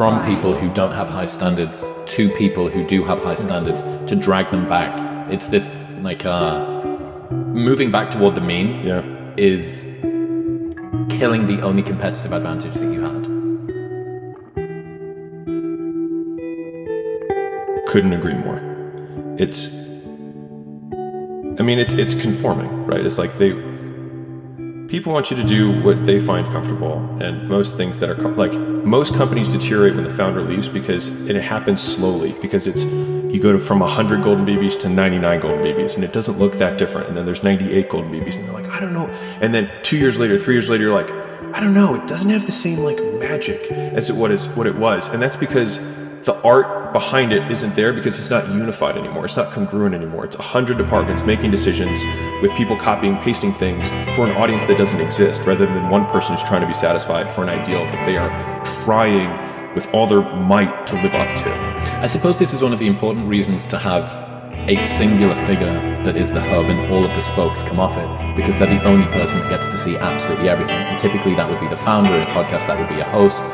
from people who don't have high standards to people who do have high standards to drag them back. It's this like moving back toward the mean is killing the only competitive advantage that you had. Couldn't agree more. It's conforming, right? It's like people want you to do what they find comfortable, and most things that are most companies deteriorate when the founder leaves and it happens slowly because you go from 100 golden babies to 99 golden babies, and it doesn't look that different. And then there's 98 golden babies, and they're like, I don't know. And then 2 years later, 3 years later, you're like, I don't know. It doesn't have the same like magic as what it was, and that's because the art behind it isn't there because it's not unified anymore. It's not congruent anymore. It's 100 departments making decisions with people copying, pasting things for an audience that doesn't exist, rather than one person who's trying to be satisfied for an ideal that they are trying with all their might to live up to. I suppose this is one of the important reasons to have a singular figure that is the hub and all of the spokes come off it, because they're the only person that gets to see absolutely everything. And typically that would be the founder. In a podcast, that would be a host.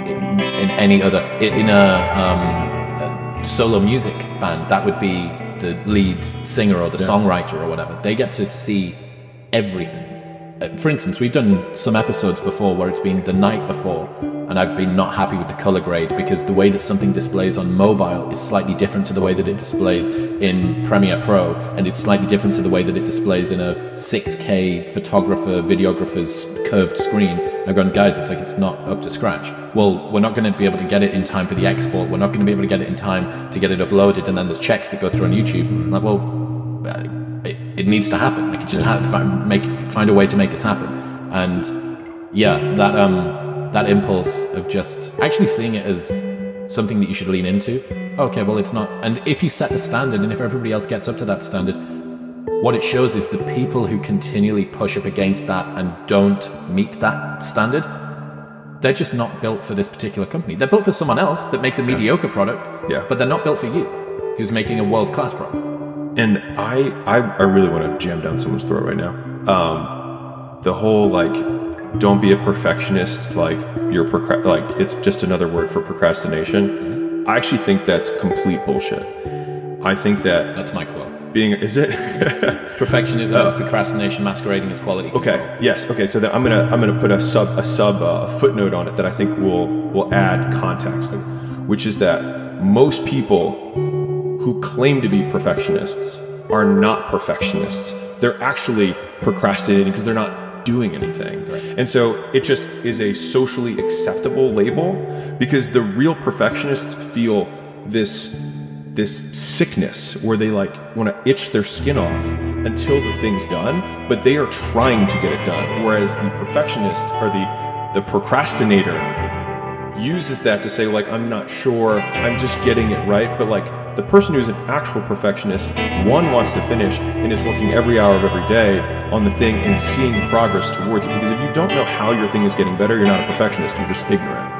In any other, in a solo music band, that would be the lead singer or the songwriter or whatever. They get to see everything. For instance, we've done some episodes before where it's been the night before, and I've been not happy with the color grade because the way that something displays on mobile is slightly different to the way that it displays in Premiere Pro, and it's slightly different to the way that it displays in a 6K videographer's curved screen. And I've gone, guys, it's not up to scratch. Well, we're not going to be able to get it in time for the export. We're not going to be able to get it in time to get it uploaded, and then there's checks that go through on YouTube. I'm like, well, it needs to happen. Like, just find a way to make this happen. And yeah, that impulse of just actually seeing it as something that you should lean into. Okay, well, it's not. And if you set the standard, and if everybody else gets up to that standard, what it shows is the people who continually push up against that and don't meet that standard, they're just not built for this particular company. They're built for someone else that makes a mediocre product, but they're not built for you, who's making a world-class product. And I really want to jam down someone's throat right now. The whole don't be a perfectionist, it's just another word for procrastination. I actually think that's complete bullshit. I think that's my quote. Is it? Perfectionism is procrastination masquerading as quality control. Okay. Yes. Okay. So then I'm gonna put a footnote on it that I think will add context, which is that most people who claim to be perfectionists are not perfectionists. They're actually procrastinating because they're not doing anything. Right. And so it just is a socially acceptable label, because the real perfectionists feel this sickness where they want to itch their skin off until the thing's done, but they are trying to get it done. Whereas the perfectionist or the procrastinator uses that to say I'm not sure, I'm just getting it right. But the person who's an actual perfectionist, one, wants to finish and is working every hour of every day on the thing and seeing progress towards it. Because if you don't know how your thing is getting better, you're not a perfectionist, you're just ignorant.